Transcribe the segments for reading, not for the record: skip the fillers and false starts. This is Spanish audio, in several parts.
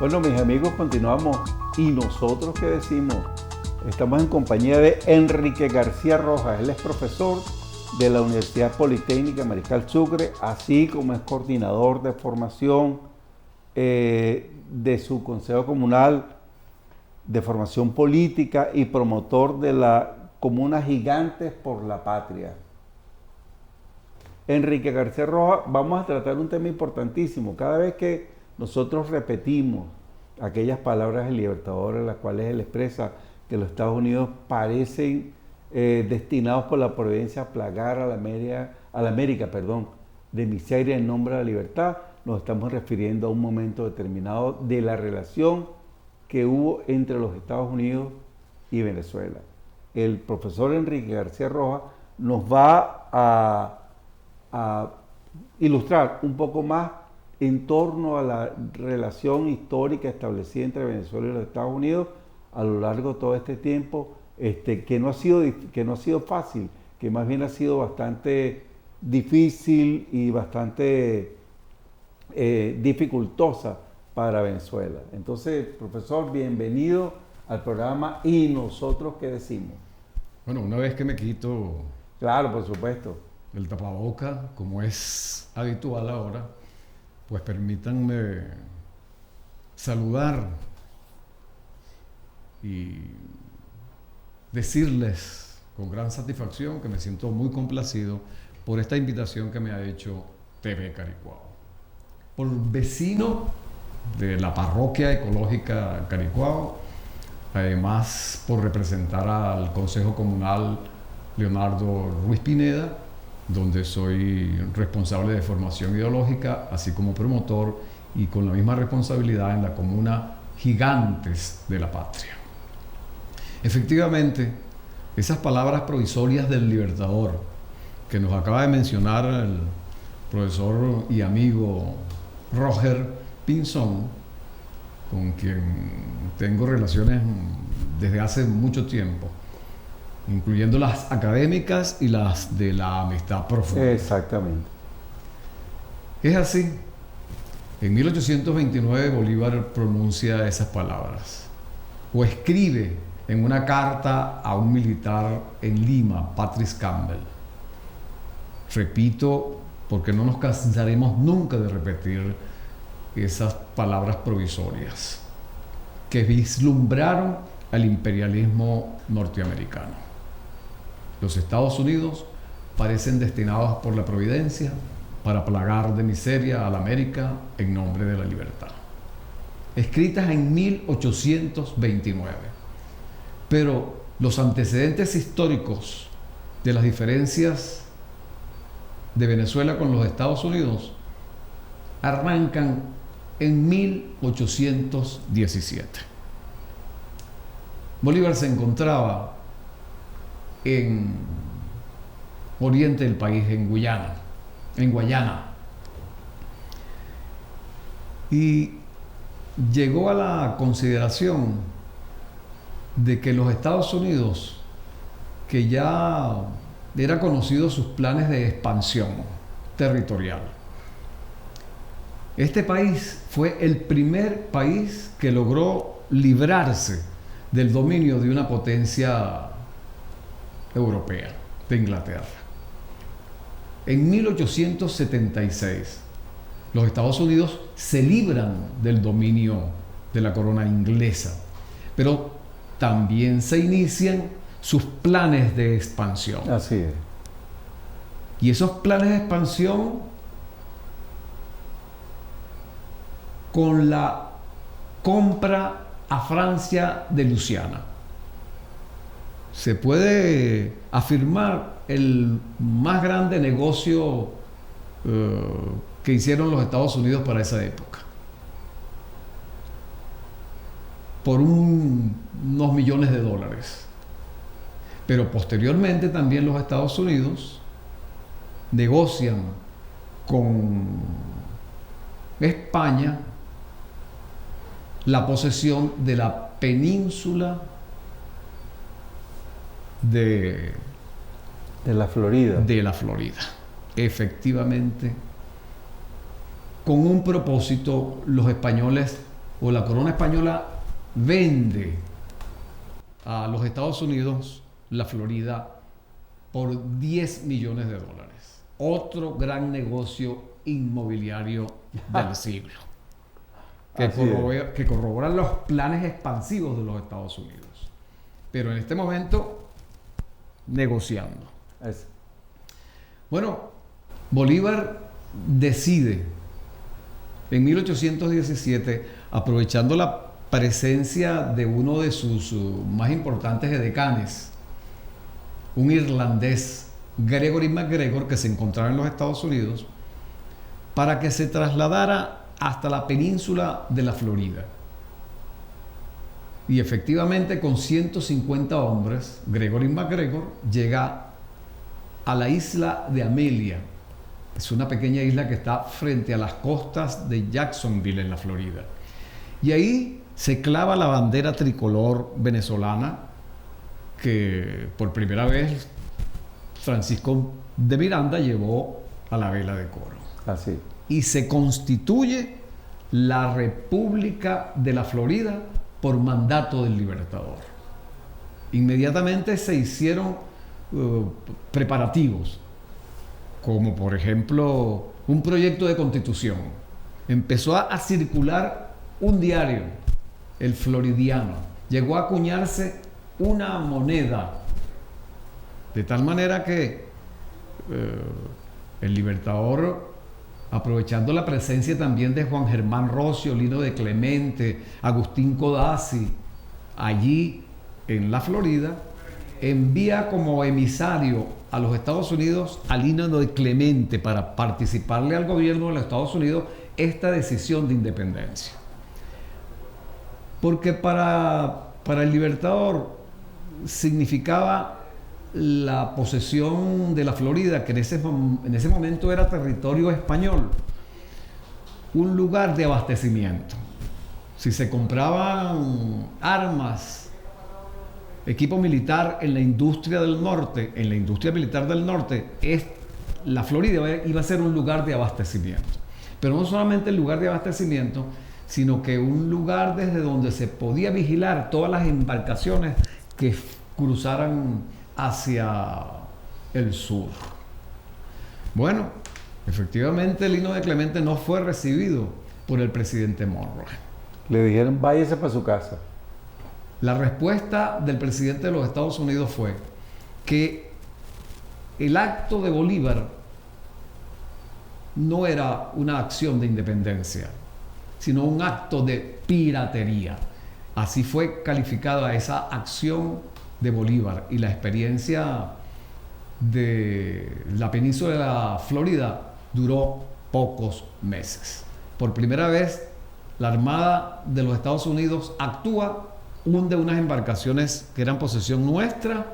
Bueno, mis amigos, continuamos. ¿Y nosotros qué decimos? Estamos en compañía de Enrique García Rojas. Él es profesor de la Universidad Politécnica Mariscal Sucre, así como es coordinador de formación de su Consejo Comunal de Formación Política y promotor de la Comuna Gigantes por la Patria. Enrique García Rojas, vamos a tratar un tema importantísimo. Cada vez que nosotros repetimos aquellas palabras del Libertador en las cuales él expresa que los Estados Unidos parecen destinados por la providencia a plagar a la América, de miseria en nombre de la libertad, nos estamos refiriendo a un momento determinado de la relación que hubo entre los Estados Unidos y Venezuela. El profesor Enrique García Rojas nos va a ilustrar un poco más en torno a la relación histórica establecida entre Venezuela y los Estados Unidos a lo largo de todo este tiempo, que no ha sido fácil, que más bien ha sido bastante difícil y bastante dificultosa para Venezuela. Entonces, profesor, bienvenido al programa ¿Y nosotros qué decimos? Bueno, una vez que me quito Claro, por supuesto. el tapaboca, como es habitual ahora, pues permítanme saludar y decirles con gran satisfacción que me siento muy complacido por esta invitación que me ha hecho TV Caricuao. Por vecino de la parroquia ecológica Caricuao, además por representar al Consejo Comunal Leonardo Ruiz Pineda, donde soy responsable de formación ideológica, así como promotor, y con la misma responsabilidad en la comuna Gigantes de la Patria. Efectivamente, esas palabras provisorias del Libertador que nos acaba de mencionar el profesor y amigo Roger Pinzón, con quien tengo relaciones desde hace mucho tiempo, incluyendo las académicas y las de la amistad profunda. Exactamente. Es así. En 1829 Bolívar pronuncia esas palabras, o escribe en una carta a un militar en Lima, Patrice Campbell. Repito, porque no nos cansaremos nunca de repetir esas palabras provisorias que vislumbraron al imperialismo norteamericano. Los Estados Unidos parecen destinados por la providencia para plagar de miseria a la América en nombre de la libertad. Escritas en 1829. Pero los antecedentes históricos de las diferencias de Venezuela con los Estados Unidos arrancan en 1817. Bolívar se encontraba en oriente del país, en Guayana, y llegó a la consideración de que los Estados Unidos, que ya era conocido sus planes de expansión territorial, este país fue el primer país que logró librarse del dominio de una potencia europea, de Inglaterra. En 1876, los Estados Unidos se libran del dominio de la corona inglesa, pero también se inician sus planes de expansión. Así es. Y esos planes de expansión, con la compra a Francia de Luisiana, se puede afirmar el más grande negocio que hicieron los Estados Unidos para esa época, por unos millones de dólares. Pero posteriormente también los Estados Unidos negocian con España la posesión de la península de la Florida. Efectivamente, con un propósito, los españoles o la corona española vende a los Estados Unidos la Florida por 10 millones de dólares. Otro gran negocio inmobiliario del siglo, que corrobora los planes expansivos de los Estados Unidos. Pero en este momento, negociando. Bueno, Bolívar decide en 1817, aprovechando la presencia de uno de sus más importantes edecanes, un irlandés, Gregory MacGregor, que se encontraba en los Estados Unidos, para que se trasladara hasta la península de la Florida. Y efectivamente, con 150 hombres, Gregory MacGregor llega a la isla de Amelia. Es una pequeña isla que está frente a las costas de Jacksonville, en la Florida. Y ahí se clava la bandera tricolor venezolana que por primera vez Francisco de Miranda llevó a la vela de coro. Así. Y se constituye la República de la Florida por mandato del Libertador. Inmediatamente se hicieron preparativos, como por ejemplo un proyecto de constitución. Empezó a circular un diario, el Floridiano. Llegó a acuñarse una moneda, de tal manera que el Libertador, aprovechando la presencia también de Juan Germán Rocio, Lino de Clemente, Agustín Codazzi, allí en la Florida, envía como emisario a los Estados Unidos a Lino de Clemente para participarle al gobierno de los Estados Unidos esta decisión de independencia. Porque para el Libertador significaba la posesión de la Florida, que en ese momento era territorio español, un lugar de abastecimiento. Si se compraban armas, equipo militar en la industria del norte, en la industria militar del norte, la Florida iba a ser un lugar de abastecimiento. Pero no solamente el lugar de abastecimiento, sino que un lugar desde donde se podía vigilar todas las embarcaciones que cruzaran hacia el sur. Bueno, efectivamente Lino de Clemente no fue recibido por el presidente Monroe. Le dijeron, váyase para su casa. La respuesta del presidente de los Estados Unidos fue que el acto de Bolívar no era una acción de independencia, sino un acto de piratería. Así fue calificada esa acción de Bolívar, y la experiencia de la península de la Florida duró pocos meses. Por primera vez, la Armada de los Estados Unidos actúa, hunde unas embarcaciones que eran posesión nuestra,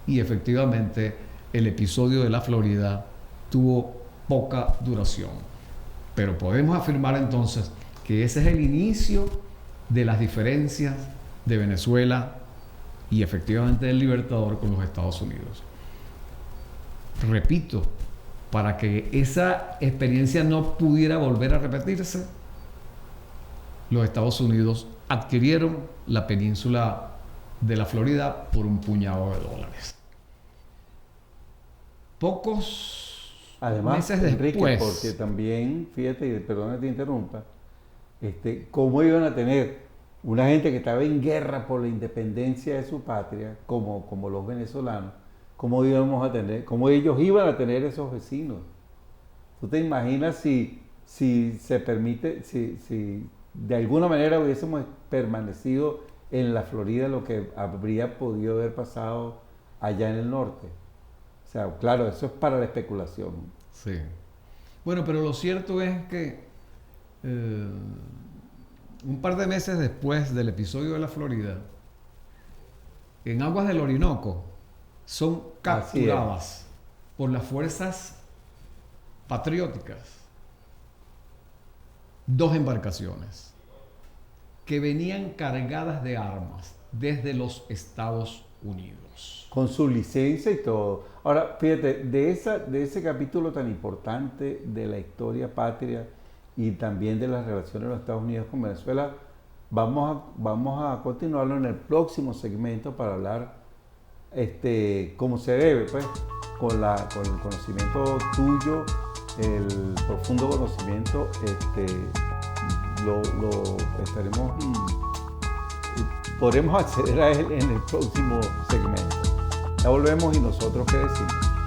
y efectivamente el episodio de la Florida tuvo poca duración. Pero podemos afirmar entonces que ese es el inicio de las diferencias de Venezuela y efectivamente del Libertador con los Estados Unidos. Repito, para que esa experiencia no pudiera volver a repetirse, los Estados Unidos adquirieron la península de la Florida por un puñado de dólares. Pocos meses Enrique, después, porque también, fíjate, y perdona que te interrumpa, cómo iban a tener una gente que estaba en guerra por la independencia de su patria, como los venezolanos, cómo ellos iban a tener esos vecinos. ¿Tú te imaginas si se permite, si de alguna manera hubiésemos permanecido en la Florida, lo que habría podido haber pasado allá en el norte? O sea, claro, eso es para la especulación. Sí. Bueno, pero lo cierto es que un par de meses después del episodio de la Florida, en aguas del Orinoco, son capturadas por las fuerzas patrióticas 2 embarcaciones que venían cargadas de armas desde los Estados Unidos. Con su licencia y todo. Ahora, fíjate, de ese capítulo tan importante de la historia patria y también de las relaciones de los Estados Unidos con Venezuela, vamos a continuarlo en el próximo segmento para hablar como se debe, pues, con el conocimiento tuyo, el profundo conocimiento, lo estaremos, podremos acceder a él en el próximo segmento. Ya volvemos y nosotros qué decimos.